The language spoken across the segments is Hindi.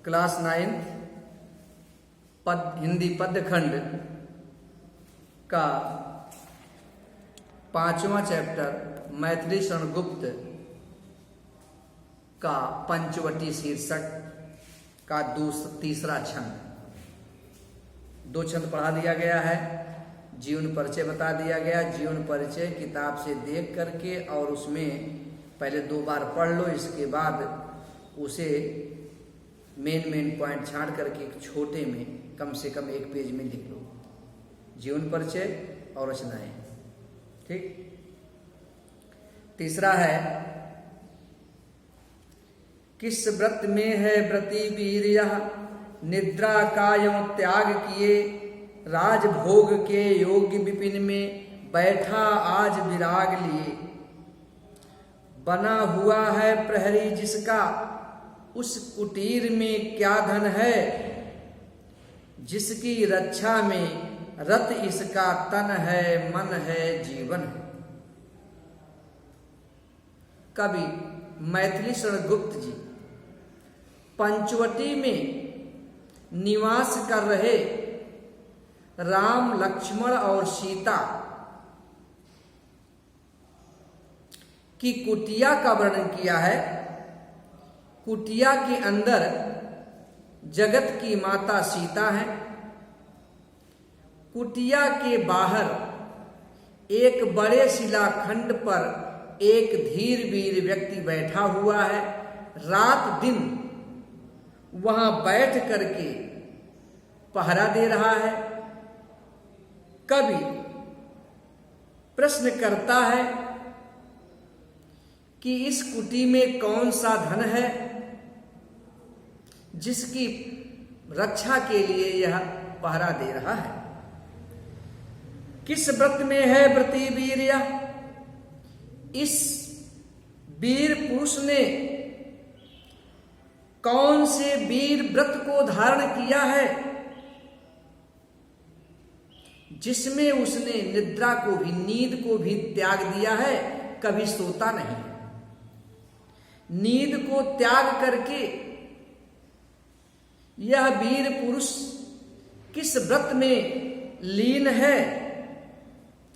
क्लास 9 हिंदी पद्यखंड का 5वां चैप्टर मैथिली शरणगुप्त का पंचवटी शीर्षक का तीसरा छंद। 2 छंद पढ़ा दिया गया है। जीवन परिचय बता दिया गया। जीवन परिचय किताब से देख करके और उसमें पहले 2 बार पढ़ लो, इसके बाद उसे मेन पॉइंट छांट करके एक छोटे में कम से कम 1 पेज में लिख लो। जीवन परिचय और रचनाएं। ठीक। तीसरा है, किस व्रत में है व्रती वीर यह, निद्रा का यों त्याग किए, राजभोग के योग्य विपिन में बैठा आज विराग लिए। बना हुआ है प्रहरी जिसका, उस कुटीर में क्या धन है, जिसकी रक्षा में रत इसका तन है, मन है, जीवन है। कवि मैथिली शरणगुप्त जी पंचवटी में निवास कर रहे राम, लक्ष्मण और सीता की कुटिया का वर्णन किया है। कुटिया के अंदर जगत की माता सीता है। कुटिया के बाहर एक बड़े शिलाखंड पर एक धीर वीर व्यक्ति बैठा हुआ है। रात दिन वहां बैठ करके पहरा दे रहा है। कवि प्रश्न करता है कि इस कुटी में कौन सा धन है जिसकी रक्षा के लिए यह पहरा दे रहा है। किस व्रत में है व्रती वीर यह, इस वीर पुरुष ने कौन से वीर व्रत को धारण किया है जिसमें उसने निद्रा को भी, नींद को भी त्याग दिया है। कभी सोता नहीं, नींद को त्याग करके यह वीर पुरुष किस व्रत में लीन है,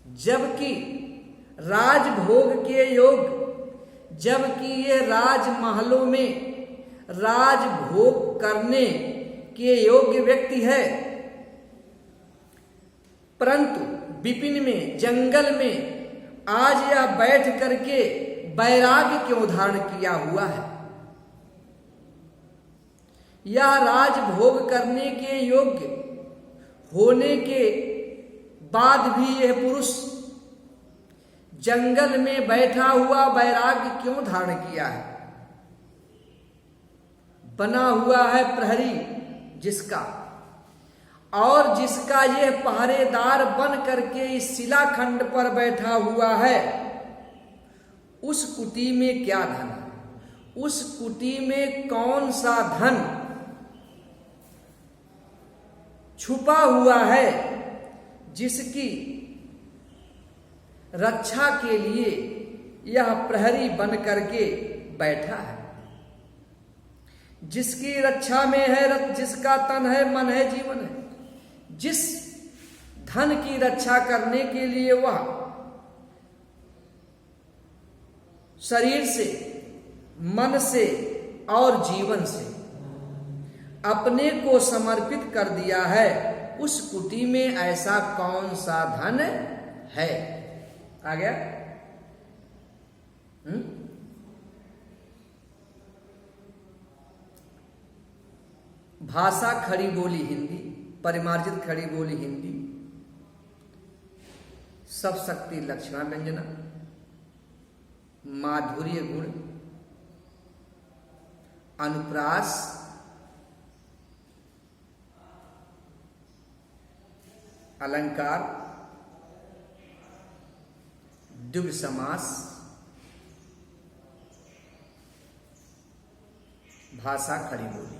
जबकि राजभोग के योग, जबकि ये राजमहलों में राजभोग करने के योग्य व्यक्ति है, परंतु विपिन में, जंगल में आज यह बैठ करके वैराग्य क्यों धारण किया हुआ है। यह राजभोग करने के योग्य होने के बाद भी यह पुरुष जंगल में बैठा हुआ वैराग्य क्यों धारण किया है। बना हुआ है प्रहरी जिसका, और जिसका यह पहरेदार बन करके इस शिलाखंड पर बैठा हुआ है, उस कुटी में क्या धन है, उस कुटी में कौन सा धन छुपा हुआ है जिसकी रक्षा के लिए यह प्रहरी बन करके बैठा है। जिसकी रक्षा में है रत, जिसका तन है, मन है, जीवन है। जिस धन की रक्षा करने के लिए वह शरीर से, मन से और जीवन से अपने को समर्पित कर दिया है, उस कुटी में ऐसा कौन सा धन है। आ गया? भाषा खड़ी बोली हिंदी, परिमार्जित खड़ी बोली हिंदी, सब शक्ति लक्षणा व्यंजना, माधुर्य गुण, अनुप्रास, अलंकार, द्विग समास, भाषा खड़ी बोली।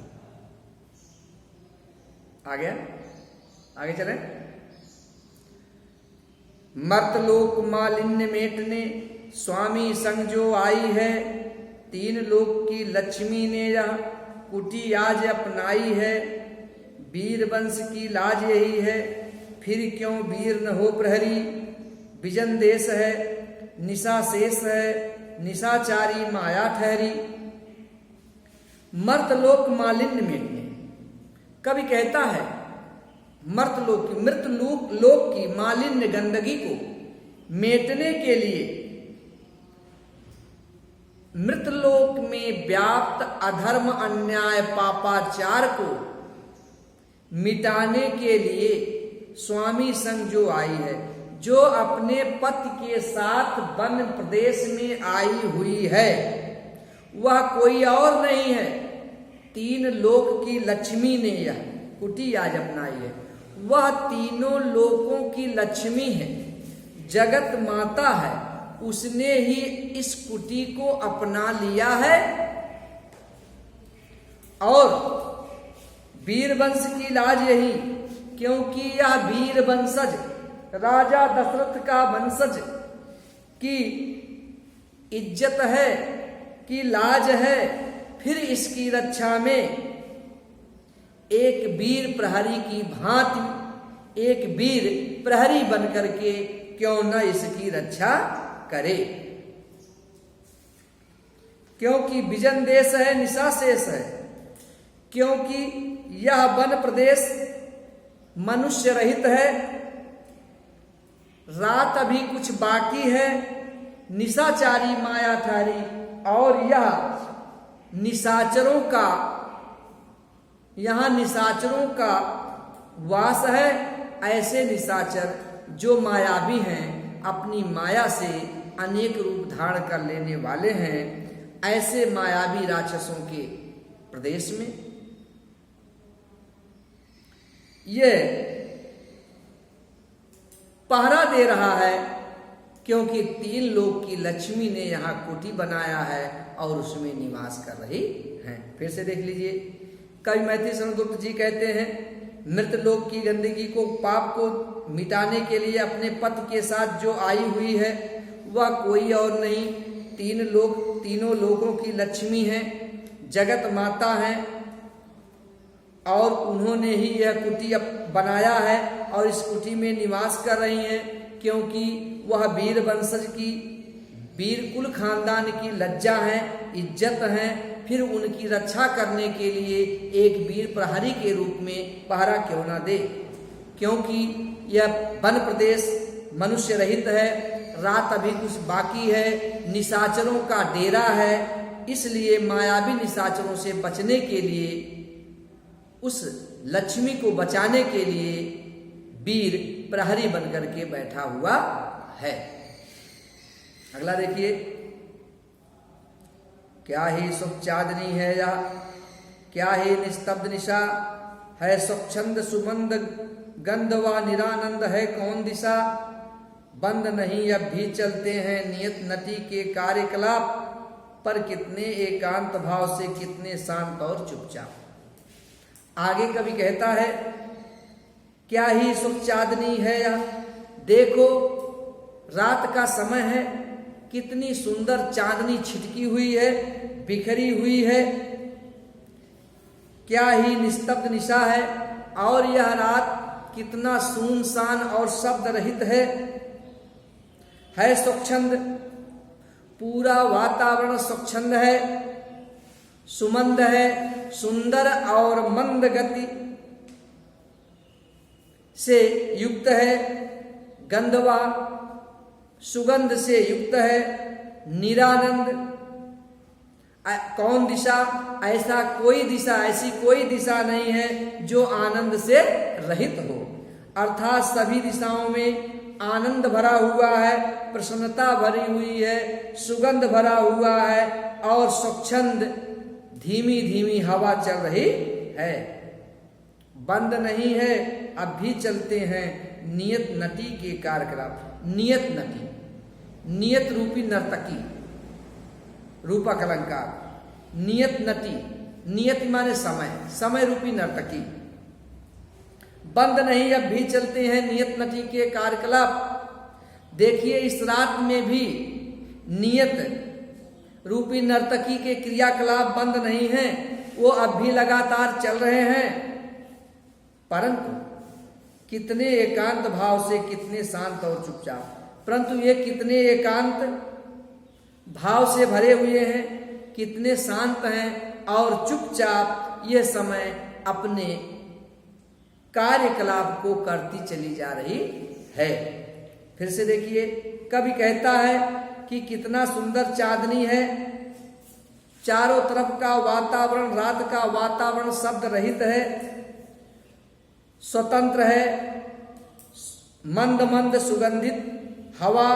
आ गया? आगे चलें। मर्तलोक मालिन्य मेटने, स्वामी संग जो आई है, 3 लोक की लक्ष्मी ने यह कुटी आज अपनाई है, वीर वंश की लाज यही है, फिर क्यों वीर न हो प्रहरी, विजन देश है निशा शेष है, निशाचारी माया ठहरी। मर्तलोक मालिन्य मेटने, कवि कहता है मर्तलोक की मृत लोक की मालिन्य गंदगी को मेटने के लिए, मृतलोक में व्याप्त अधर्म अन्याय पापाचार को मिटाने के लिए स्वामी संग जो आई है, जो अपने पति के साथ वन प्रदेश में आई हुई है, वह कोई और नहीं है, तीन लोक की लक्ष्मी ने यह कुटी आज अपनाई है। वह तीनों लोकों की लक्ष्मी है, जगत माता है, उसने ही इस कुटी को अपना लिया है। और वीरवंश की लाज यही, क्योंकि यह वीर वंशज राजा दशरथ का वंशज की इज्जत है, की लाज है, फिर इसकी रक्षा में एक वीर प्रहरी की भांति एक वीर प्रहरी बनकर के क्यों न इसकी रक्षा करे। क्योंकि विजन देश है निशा शेष है, क्योंकि यह वन प्रदेश मनुष्य रहित है, रात अभी कुछ बाकी है, निशाचारी माया थारी, और यह निशाचरों का, यहां निशाचरों का वास है। ऐसे निशाचर जो मायावी हैं, अपनी माया से अनेक रूप धारण कर लेने वाले हैं, ऐसे मायावी राक्षसों के प्रदेश में ये पहरा दे रहा है, क्योंकि तीन लोक की लक्ष्मी ने यहां कुटी बनाया है और उसमें निवास कर रही है। फिर से देख लीजिए, कवि मैथिली शरण गुप्त जी कहते हैं, मृत लोक की गंदगी को, पाप को मिटाने के लिए अपने पति के साथ जो आई हुई है, वह कोई और नहीं, तीनों लोगों की लक्ष्मी है, जगत माता है, और उन्होंने ही यह कुटी बनाया है और इस कुटी में निवास कर रही हैं, क्योंकि वह वीर वंशज की, वीर कुल खानदान की लज्जा है, इज्जत है, फिर उनकी रक्षा करने के लिए एक वीर प्रहरी के रूप में पहरा क्यों ना दे। क्योंकि यह वन प्रदेश मनुष्य रहित है, रात अभी कुछ बाकी है, निशाचरों का डेरा है, इसलिए मायावी निशाचरों से बचने के लिए, उस लक्ष्मी को बचाने के लिए वीर प्रहरी बनकर के बैठा हुआ है। अगला देखिए, क्या ही सुख चांदनी है या क्या ही निस्तब्ध निशा है, स्वच्छंद सुमंद गंध व निरानंद है कौन दिशा, बंद नहीं अब भी चलते हैं नियत नटी के कार्यकलाप, पर कितने एकांत भाव से, कितने शांत और चुपचाप। आगे कवि कहता है, क्या ही सुख चांदनी है या, देखो रात का समय है, कितनी सुंदर चांदनी छिटकी हुई है, बिखरी हुई है, क्या ही निस्तब्ध निशा है, और यह रात कितना सुनसान और शब्द रहित है स्वच्छंद, पूरा वातावरण स्वच्छंद है, सुमंद है, सुंदर और मंद गति से युक्त है, गंधवा सुगंध से युक्त है, निरानंद, कौन दिशा, ऐसा कोई दिशा, ऐसी कोई दिशा नहीं है जो आनंद से रहित हो, अर्थात सभी दिशाओं में आनंद भरा हुआ है, प्रसन्नता भरी हुई है, सुगंध भरा हुआ है, और स्वच्छंद धीमी धीमी हवा चल रही है, बंद नहीं है, अब भी चलते हैं नियत नटी के कार्यकलाप। नियत नटी, नियत रूपी नर्तकी, रूपक अलंकार, नियत नटी, नियत माने समय, समय रूपी नर्तकी, बंद नहीं अब भी चलते हैं नियत नटी के कार्यकलाप। देखिए इस रात में भी नियत रूपी नर्तकी के क्रियाकलाप बंद नहीं है, वो अब भी लगातार चल रहे हैं, परंतु कितने एकांत भाव से, कितने शांत और चुपचाप। परंतु ये कितने एकांत भाव से भरे हुए हैं, कितने शांत हैं और चुपचाप ये समय अपने कार्यकलाप को करती चली जा रही है। फिर से देखिए, कवि कहता है कि कितना सुंदर चांदनी है, चारों तरफ का वातावरण, रात का वातावरण शब्द रहित है, स्वतंत्र है, मंद मंद सुगंधित हवा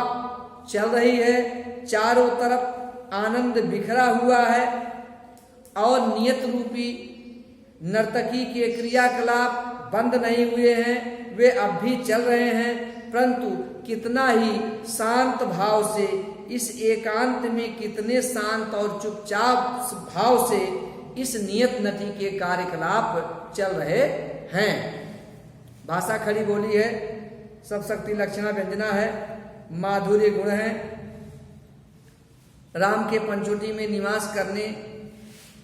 चल रही है, चारों तरफ आनंद बिखरा हुआ है और नियत रूपी नर्तकी के क्रियाकलाप बंद नहीं हुए हैं, वे अब भी चल रहे हैं। परंतु कितना ही शांत भाव से, इस एकांत में कितने शांत और चुपचाप भाव से इस नियत नटी के कार्यकलाप चल रहे हैं। भाषा खड़ी बोली है, सब शक्ति लक्षणा व्यंजना है, माधुर्य गुण है। राम के पंचोटी में निवास करने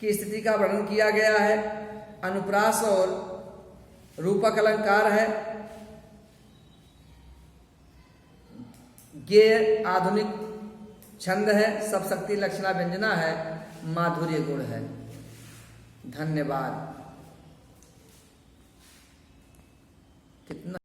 की स्थिति का वर्णन किया गया है। अनुप्रास और रूपक अलंकार है। गेय आधुनिक छंद है, सब शक्ति लक्षणा व्यंजना है, माधुर्य गुण है। धन्यवाद। कितना